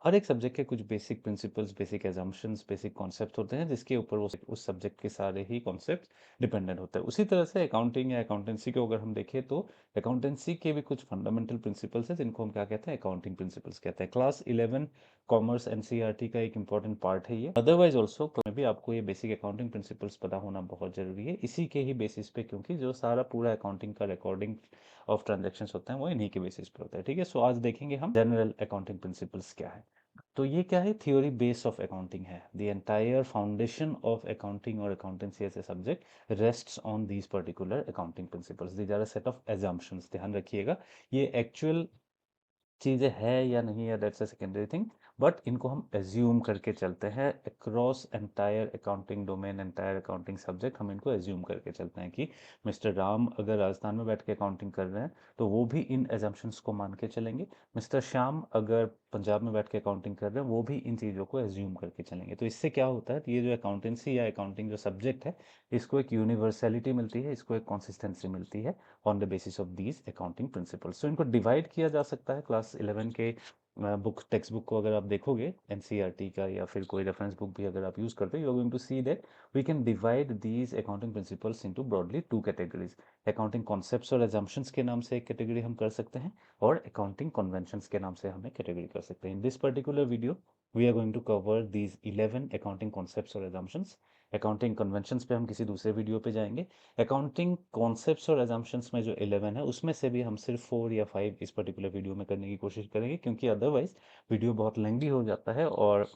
हर एक सब्जेक्ट के कुछ basic principles, basic assumptions, basic concepts होते हैं जिसके ऊपर वो उस सब्जेक्ट के सारे ही कॉन्सेप्ट्स डिपेंडेंट होते हैं। उसी तरह से अकाउंटिंग या अकाउंटेंसी को अगर हम देखें तो अकाउंटेंसी के भी कुछ फंडामेंटल प्रिंसिपल्स हैं जिनको हम क्या कहते हैं, अकाउंटिंग प्रिंसिपल्स कहते हैं। क्लास 11 कॉमर्स एनसीईआरटी का एक इंपॉर्टेंट पार्ट है ये। अदरवाइज ऑल्सो में भी आपको ये बेसिक अकाउंटिंग प्रिंसिपल्स पता होना बहुत जरूरी है, इसी के ही बेसिस पे, क्योंकि जो सारा पूरा अकाउंटिंग का रिकॉर्डिंग ऑफ ट्रांजेक्शन्स होते हैं वो इन्हीं के बेसिस पे होता है। ठीक है, सो आज देखेंगे हम जनरल अकाउंटिंग प्रिंसिपल्स क्या है। तो ये क्या है, थ्योरी बेस ऑफ अकाउंटिंग है। The entire foundation of accounting और accountancy as a subject rests on these particular accounting principles. These are a set of assumptions. ध्यान रखिएगा, ये एक्चुअल चीज़ें है या नहीं है, that's a secondary thing, but इनको हम एज्यूम करके चलते हैं across entire accounting domain, entire accounting subject. हम इनको एज्यूम करके चलते हैं कि मिस्टर राम अगर राजस्थान में बैठ के अकाउंटिंग कर रहे हैं तो वो भी इन एजम्पशंस को मान के चलेंगे। मिस्टर श्याम अगर पंजाब में बैठ के अकाउंटिंग कर रहे हैं वो भी इन चीज़ों को एज्यूम करके चलेंगे। तो इससे क्या होता है, ये जो अकाउंटेंसी या अकाउंटिंग जो सब्जेक्ट है, इसको एक यूनिवर्सैलिटी मिलती है, इसको एक कंसिस्टेंसी मिलती है on the basis of these accounting principles. So इनको डिवाइड किया जा सकता है। क्लास 11 के बुक टेक्स्ट बुक को अगर आप देखोगे एनसीईआरटी का या फिर कोई रेफरेंस बुक भी अगर आप यूज करते हो, you are going to see that we can divide these accounting principles into broadly two categories. Accounting concepts और एजम्पशंस के नाम से एक कैटेगरी हम कर सकते हैं, और अकाउंटिंग कन्वेंशंस के नाम से हम एक कैटेगरी कर सकते हैं। In this particular video we are going to cover these 11 accounting concepts और एजम्पशंस। अकाउंटिंग कन्वेंशंस पे हम किसी दूसरे वीडियो पे जाएंगे। अकाउंटिंग कॉन्सेप्ट्स और एजम्पशंस में जो 11 है उसमें से भी हम सिर्फ 4 या 5 इस पर्टिकुलर वीडियो में करने की कोशिश करेंगे, क्योंकि अदरवाइज वीडियो बहुत लेंदी हो जाता है और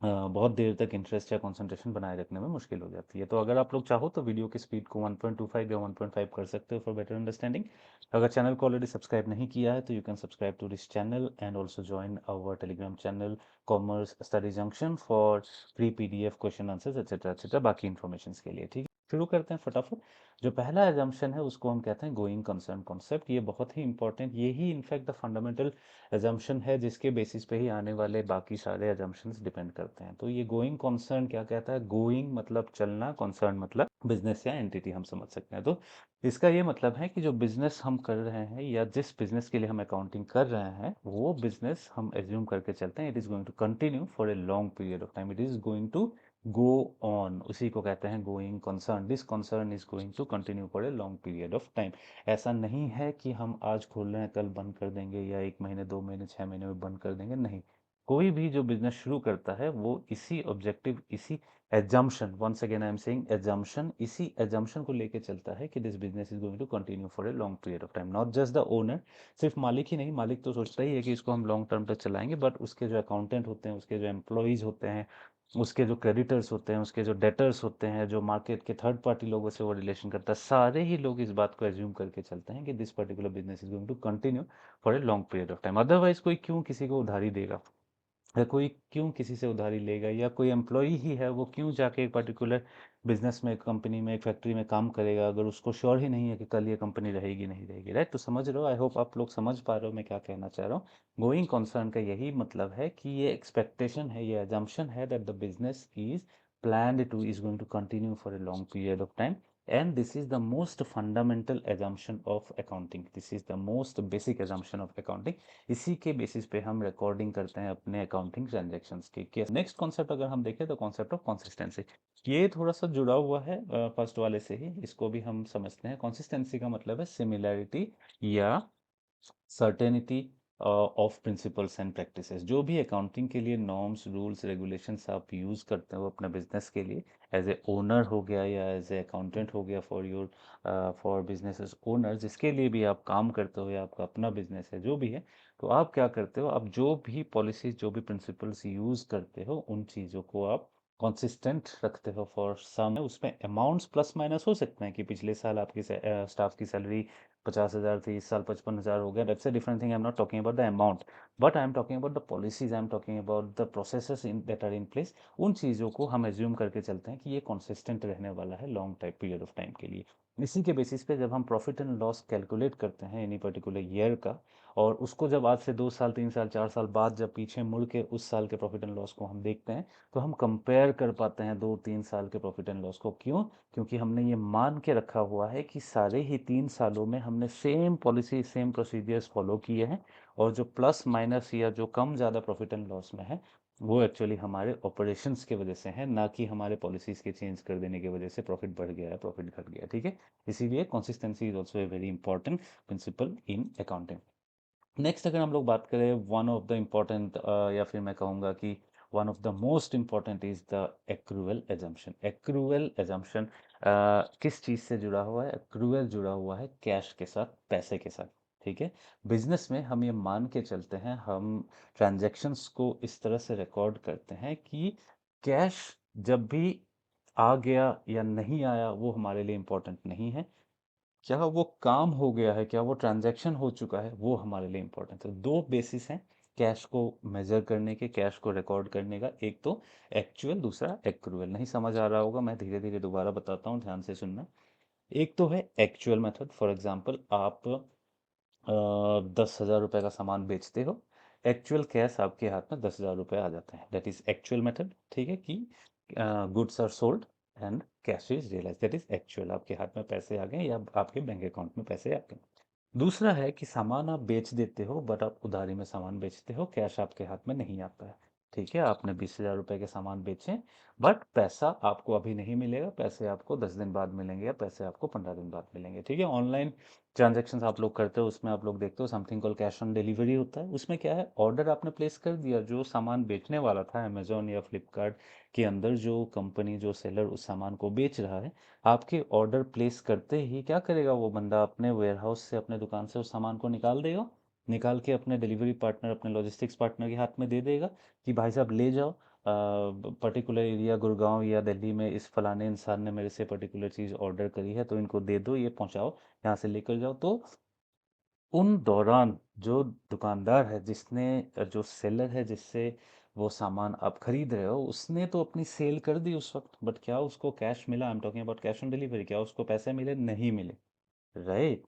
बहुत देर तक इंटरेस्ट या कंसंट्रेशन बनाए रखने में मुश्किल हो जाती है। तो अगर आप लोग चाहो तो वीडियो की स्पीड को 1.25 या 1.5 कर सकते हो फॉर बेटर अंडरस्टैंडिंग। अगर चैनल को ऑलरेडी सब्सक्राइब नहीं किया है तो you can subscribe to this channel and also join our Telegram channel commerce study junction for free PDF, question answers etcetera etcetera, बाकी इन्फॉर्मेशन के लिए। ठीक है, शुरू करते हैं फटाफट। जो पहला एजम्पशन है उसको हम कहते हैं गोइंग कंसर्न कॉन्सेप्ट। ये बहुत ही इंपॉर्टेंट, यही इनफैक्ट द फंडामेंटल एजम्पशन है जिसके बेसिस पे ही आने वाले बाकी सारे एजम्पशंस डिपेंड करते हैं। तो ये गोइंग कंसर्न क्या कहता है, गोइंग मतलब चलना, कंसर्न मतलब बिजनेस या एंटिटी हम समझ सकते हैं। तो इसका ये मतलब है कि जो बिजनेस हम कर रहे हैं या जिस बिजनेस के लिए हम अकाउंटिंग कर रहे हैं वो बिजनेस हम एज्यूम करके चलते हैं, it is going to continue for a long period of time, it is going to go on, उसी को कहते हैं going concern. This concern is going to continue for a long period of time. ऐसा नहीं है कि हम आज खोल रहे हैं कल बंद कर देंगे या 1 महीने 2 महीने 6 महीने में बंद कर देंगे, नहीं। कोई भी जो बिजनेस शुरू करता है वो इसी ऑब्जेक्टिव, इसी assumption, once again I am saying assumption, इसी एजम्पशन को लेके चलता है कि this business is going to continue for a long period of time. Not just the owner, सिर्फ मालिक ही नहीं, मालिक तो सोचता ही है कि इसको हम लॉन्ग टर्म तक चलाएंगे, बट उसके जो अकाउंटेंट होते हैं, उसके जो एम्प्लॉयज़ होते हैं, उसके जो क्रेडिटर्स होते हैं, उसके जो डेटर्स होते हैं, जो मार्केट के थर्ड पार्टी लोगों से वो रिलेशन करता है, सारे ही लोग इस बात को एज्यूम करके चलते हैं कि this particular business is going to continue for a long period of time. Otherwise कोई क्यों किसी को उधारी देगा, या कोई क्यों किसी से उधारी लेगा, या कोई एम्प्लॉय ही है वो क्यों जाके एक पर्टिकुलर बिजनेस में, एक कंपनी में, एक फैक्ट्री में काम करेगा अगर उसको श्योर ही नहीं है कि कल ये कंपनी रहेगी नहीं रहेगी, राइट। तो समझ रहे हो, आई होप आप लोग समझ पा रहे हो मैं क्या कहना चाह रहा हूँ। गोइंग कंसर्न का यही मतलब है कि ये एक्सपेक्टेशन है, ये एजम्पशन है that the business is planned to is going to continue for a long period of time, and this is the most fundamental assumption of accounting, this is the most basic assumption of accounting। इसी के basis पे हम recording करते हैं अपने accounting transactions की। Next concept अगर हम देखें तो कॉन्सेप्ट ऑफ कंसिस्टेंसी, ये थोड़ा सा जुड़ा हुआ है फर्स्ट वाले से ही, इसको भी हम समझते हैं। कंसिस्टेंसी का मतलब है सिमिलैरिटी या certainty of principles and practices. जो भी अकाउंटिंग के लिए नॉर्म्स, रूल्स, रेगुलेशंस आप यूज़ करते हो अपने बिजनेस के लिए, एज ए ओनर हो गया या एज ए अकाउंटेंट हो गया, for your for business owner, जिसके लिए भी आप काम करते हो या आपका अपना बिजनेस है जो भी है, तो आप क्या करते हो, आप जो भी पॉलिसीज, जो भी प्रिंसिपल्स यूज़ करते हो उन चीज़ों को आप कंसिस्टेंट रखते हो फॉर सम। उसमें अमाउंट्स प्लस माइनस हो सकते हैं कि पिछले साल आपकी स्टाफ की सैलरी 50,000 थी, इस साल 55,000 हो गया, that's a different thing, I am not talking about the amount, but I am talking about the policies, I am talking about the processes in that are in place. उन चीज़ों को हम एज्यूम करके चलते हैं कि ये कंसिस्टेंट रहने वाला है long time period of time के लिए। इसी के बेसिस पे जब हम प्रॉफिट एंड लॉस कैलकुलेट करते हैं एनी पर्टिकुलर ईयर का, और उसको जब आज से 2 साल 3 साल 4 साल बाद जब पीछे मुड़ के उस साल के प्रॉफिट एंड लॉस को हम देखते हैं, तो हम कंपेयर कर पाते हैं 2 3 साल के प्रॉफिट एंड लॉस को। क्यों? क्योंकि हमने ये मान के रखा हुआ है कि सारे ही 3 सालों में हमने same policy same procedures follow किए हैं, और जो प्लस माइनस या जो कम ज़्यादा प्रॉफिट एंड लॉस में है, वो एक्चुअली हमारे ऑपरेशंस के वजह से है, ना कि हमारे पॉलिसीज़ के चेंज कर देने की वजह से प्रॉफिट बढ़ गया है प्रॉफिट घट गया है। ठीक है, इसीलिए consistency is also a very important principle in accounting. Next अगर हम लोग बात करें, वन ऑफ द इम्पॉर्टेंट, या फिर मैं कहूँगा कि one of the most important is the accrual assumption. Accrual assumption किस चीज़ से जुड़ा हुआ है? एक्रूअल जुड़ा हुआ है कैश के साथ, पैसे के साथ। ठीक है, बिजनेस में हम ये मान के चलते हैं, हम ट्रांजैक्शंस को इस तरह से रिकॉर्ड करते हैं कि कैश जब भी आ गया या नहीं आया वो हमारे लिए इम्पोर्टेंट नहीं है, क्या वो काम हो गया है, क्या वो ट्रांजैक्शन हो चुका है, वो हमारे लिए इम्पोर्टेंट है। दो बेसिस हैं कैश को मेजर करने के, कैश को रिकॉर्ड करने का, एक तो एक्चुअल, दूसरा एक्रूअल। नहीं समझ आ रहा होगा, मैं धीरे धीरे दोबारा बताता हूँ, ध्यान से सुनना। एक तो है एक्चुअल मेथड। फॉर एग्जांपल आप 10,000 रुपये का सामान बेचते हो, एक्चुअल कैश आपके हाथ में 10,000 रुपये आ जाते हैं, दैट इज एक्चुअल मेथड। ठीक है, कि goods are sold and cash is realise, that is actual, आपके हाथ में पैसे आ गए या आपके बैंक अकाउंट में पैसे आ गए। दूसरा है कि सामान आप बेच देते हो, बट आप उधारी में सामान बेचते हो, कैश आपके हाथ में नहीं आता है। ठीक है, आपने 20,000 रुपये के सामान बेचे, बट पैसा आपको अभी नहीं मिलेगा, पैसे आपको 10 दिन बाद मिलेंगे या पैसे आपको 15 दिन बाद मिलेंगे। ठीक है, ऑनलाइन ट्रांजैक्शंस आप लोग करते हो, उसमें आप लोग देखते हो something call cash on delivery होता है। उसमें क्या है, ऑर्डर आपने प्लेस कर दिया, जो सामान बेचने वाला था अमेजोन या फ्लिपकार्ट के अंदर, जो कंपनी जो सेलर उस सामान को बेच रहा है, आपके ऑर्डर प्लेस करते ही क्या करेगा वो बंदा, अपने वेयरहाउस से अपने दुकान से उस सामान को निकाल देगा, निकाल के अपने डिलीवरी पार्टनर अपने लॉजिस्टिक्स पार्टनर के हाथ में दे देगा कि भाई साहब ले जाओ, पर्टिकुलर एरिया गुड़गांव या दिल्ली में इस फलाने इंसान ने मेरे से पर्टिकुलर चीज़ ऑर्डर करी है, तो इनको दे दो, ये पहुंचाओ, यहाँ से लेकर जाओ। तो उन दौरान जो दुकानदार है, जिसने, जो सेलर है जिससे वो सामान आप खरीद रहे हो, उसने तो अपनी सेल कर दी उस वक्त, बट क्या उसको कैश मिला? आई am talking about cash on delivery, क्या उसको पैसे मिले? नहीं मिले, राइट?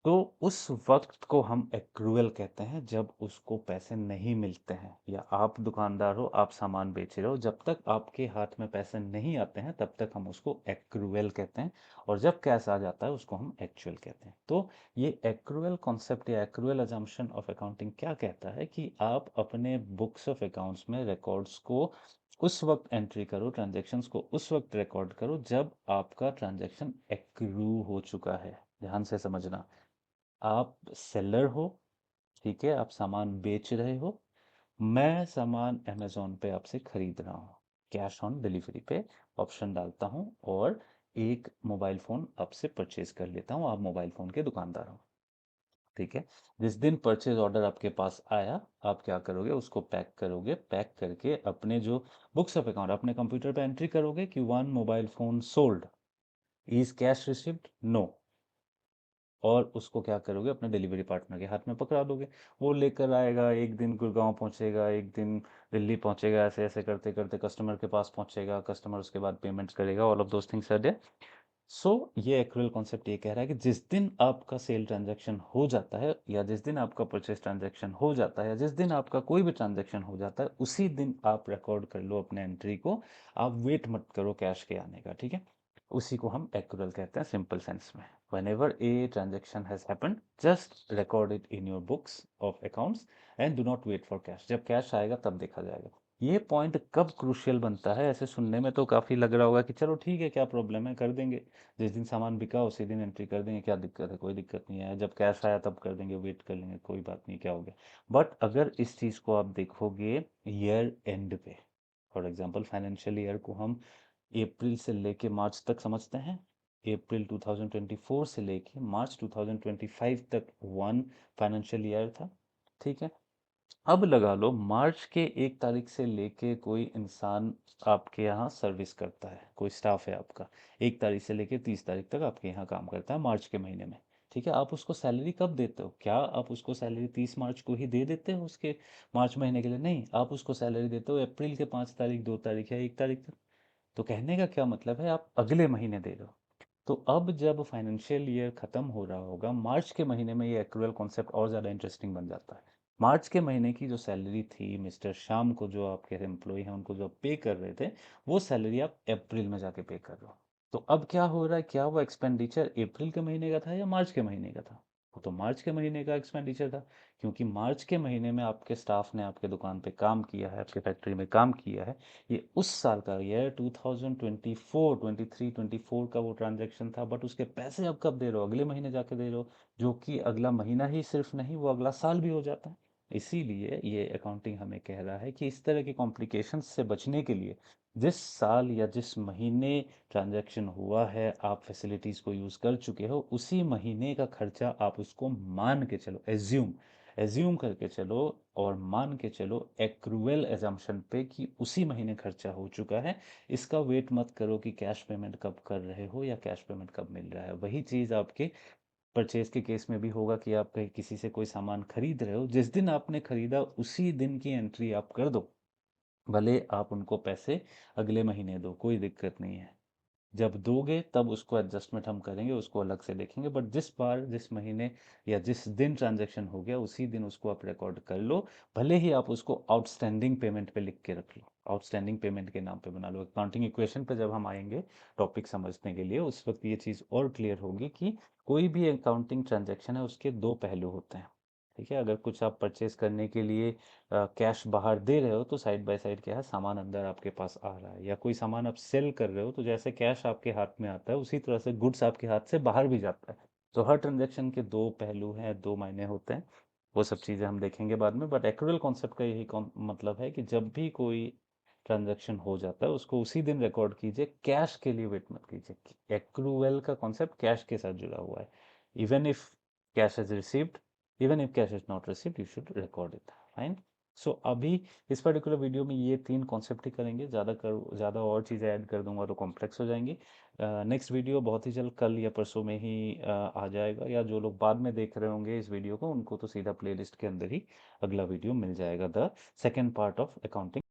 तो उस वक्त को हम एक्रूअल कहते हैं, जब उसको पैसे नहीं मिलते हैं, या आप दुकानदार हो, आप सामान बेच रहे हो, जब तक आपके हाथ में पैसे नहीं आते हैं तब तक हम उसको एक्रूअल कहते हैं, और जब कैश आ जाता है उसको हम एक्चुअल कहते हैं। तो ये एक्रूअल कॉन्सेप्ट या एक्रूअल अजम्पशन ऑफ अकाउंटिंग क्या कहता है कि आप अपने बुक्स ऑफ अकाउंट्स में रिकॉर्ड्स को उस वक्त एंट्री करो, ट्रांजैक्शंस को उस वक्त रिकॉर्ड करो जब आपका ट्रांजैक्शन एक्रू हो चुका है। ध्यान से समझना, आप सेलर हो, ठीक है, आप सामान बेच रहे हो, मैं सामान अमेजोन पे आपसे खरीद रहा हूँ, कैश ऑन डिलीवरी पे ऑप्शन डालता हूँ, और एक मोबाइल फ़ोन आपसे परचेज कर लेता हूँ, आप मोबाइल फ़ोन के दुकानदार हो। ठीक है, जिस दिन परचेज ऑर्डर आपके पास आया, आप क्या करोगे, उसको पैक करोगे, पैक करके अपने जो बुक्स ऑफ अकाउंट अपने कंप्यूटर पे एंट्री करोगे कि one mobile phone sold, is cash received, no, और उसको क्या करोगे, अपने डिलीवरी पार्टनर के हाथ में पकड़ा दोगे। वो लेकर आएगा, एक दिन गुड़गांव पहुंचेगा, एक दिन दिल्ली पहुंचेगा, ऐसे ऐसे करते करते कस्टमर के पास पहुंचेगा, कस्टमर उसके बाद पेमेंट करेगा, all of those things are there. So ये एक्रुअल कॉन्सेप्ट ये कह रहा है कि जिस दिन आपका सेल ट्रांजैक्शन हो जाता है, या जिस दिन आपका परचेज ट्रांजैक्शन हो जाता है, या जिस दिन आपका कोई भी ट्रांजैक्शन हो जाता है, उसी दिन आप रिकॉर्ड कर लो अपने एंट्री को, आप वेट मत करो कैश के आने का। ठीक है, उसी को हम एक्रुअल कहते हैं सिंपल सेंस में। whenever a transaction has happened, just record it in your books of accounts and do not wait for cash। जब कैश आएगा तब देखा जाएगा। ये पॉइंट कब क्रूशियल बनता है? ऐसे सुनने में तो काफ़ी लग रहा होगा कि चलो ठीक है, क्या प्रॉब्लम है, कर देंगे, जिस दिन सामान बिका उसी दिन एंट्री कर देंगे, क्या दिक्कत है, कोई दिक्कत नहीं है, जब कैश आया तब कर देंगे, वेट कर लेंगे, कोई बात नहीं, क्या हो गया। बट अगर इस चीज़ को आप देखोगे ईयर एंड पे, फॉर एग्जांपल फाइनेंशियल ईयर को हम अप्रैल से लेके मार्च तक समझते हैं, अप्रैल 2024 से लेके मार्च 2025 तक वन फाइनेंशियल ईयर था। ठीक है, अब लगा लो मार्च के 1 तारीख से लेके कोई इंसान आपके यहाँ सर्विस करता है, कोई स्टाफ है आपका, 1 तारीख से लेके 30 तारीख तक आपके यहाँ काम करता है मार्च के महीने में। ठीक है, आप उसको सैलरी कब देते हो? क्या आप उसको सैलरी 30 मार्च को ही दे देते हो उसके मार्च महीने के लिए? नहीं, आप उसको सैलरी देते हो अप्रैल के 5 तारीख, 2 तारीख या 1 तारीख तक। तो कहने का क्या मतलब है, आप अगले महीने दे रहे हो। तो अब जब फाइनेंशियल ईयर खत्म हो रहा होगा, मार्च के महीने में ये एक्रूअल कॉन्सेप्ट और ज़्यादा इंटरेस्टिंग बन जाता है। मार्च के महीने की जो सैलरी थी मिस्टर श्याम को, जो आपके एम्प्लॉय हैं उनको जो आप पे कर रहे थे, वो सैलरी आप अप्रैल में जाके पे कर रहे हो। तो अब क्या हो रहा है, क्या वो एक्सपेंडिचर अप्रैल के महीने का था या मार्च के महीने का था? वो तो मार्च के महीने का एक्सपेंडिचर था, क्योंकि मार्च के महीने में आपके स्टाफ ने आपके दुकान पे काम किया है, आपके फैक्ट्री में काम किया है। ये उस साल का, ईयर 2024 23 24 का वो ट्रांजैक्शन था, बट उसके पैसे अब कब दे रहे हो? अगले महीने जाके दे रहे हो, जो कि अगला महीना ही सिर्फ नहीं, वो अगला साल भी हो जाता है। इसीलिए ये अकाउंटिंग हमें कह रहा है कि इस तरह की कॉम्प्लिकेशंस से बचने के लिए, जिस साल या जिस महीने ट्रांजैक्शन हुआ है, आप फैसिलिटीज़ को यूज़ कर चुके हो, उसी महीने का खर्चा आप उसको मान के चलो, एज्यूम करके चलो, और मान के चलो एक्रूअल एजम्पशन पे कि उसी महीने खर्चा हो चुका है। इसका वेट मत करो कि कैश पेमेंट कब कर रहे हो या कैश पेमेंट कब मिल रहा है। वही चीज़ आपके परचेज के केस में भी होगा कि आप कहीं किसी से कोई सामान खरीद रहे हो, जिस दिन आपने खरीदा उसी दिन की एंट्री आप कर दो, भले आप उनको पैसे अगले महीने दो, कोई दिक्कत नहीं है। जब दोगे तब उसको एडजस्टमेंट हम करेंगे, उसको अलग से देखेंगे, बट जिस बार, जिस महीने या जिस दिन ट्रांजैक्शन हो गया, उसी दिन उसको आप रिकॉर्ड कर लो। भले ही आप उसको आउटस्टैंडिंग पेमेंट पे लिख के रख लो, आउटस्टैंडिंग पेमेंट के नाम पे बना लो। अकाउंटिंग इक्वेशन पे जब हम आएंगे टॉपिक समझने के लिए, उस वक्त ये चीज़ और क्लियर होगी कि कोई भी अकाउंटिंग ट्रांजैक्शन है उसके दो पहलू होते हैं। ठीक है, अगर कुछ आप परचेज करने के लिए कैश बाहर दे रहे हो, तो साइड बाय साइड क्या है, सामान अंदर आपके पास आ रहा है, या कोई सामान आप सेल कर रहे हो, तो जैसे कैश आपके हाथ में आता है, उसी तरह से गुड्स आपके हाथ से बाहर भी जाता है। तो हर ट्रांजैक्शन के दो पहलू हैं, दो मायने होते हैं। वो सब चीज़ें हम देखेंगे बाद में, बट एक्रूअल कॉन्सेप्ट का यही मतलब है कि जब भी कोई ट्रांजैक्शन हो जाता है, उसको उसी दिन रिकॉर्ड कीजिए, कैश के लिए वेट मत कीजिए। एक्रूअल का कॉन्सेप्ट कैश के साथ जुड़ा हुआ है। Even if cash is received, even if cash is not received, you should record it. Fine. So अभी इस पर्टिकुलर वीडियो में ये तीन कॉन्सेप्ट ही करेंगे, ज़्यादा और चीज़ें ऐड कर दूंगा तो कॉम्प्लेक्स हो जाएंगी। नेक्स्ट वीडियो बहुत ही जल्द, कल या परसों में ही आ जाएगा, या जो लोग बाद में देख रहे होंगे इस वीडियो को, उनको तो सीधा प्लेलिस्ट के अंदर ही अगला वीडियो मिल जाएगा, the second part of accounting.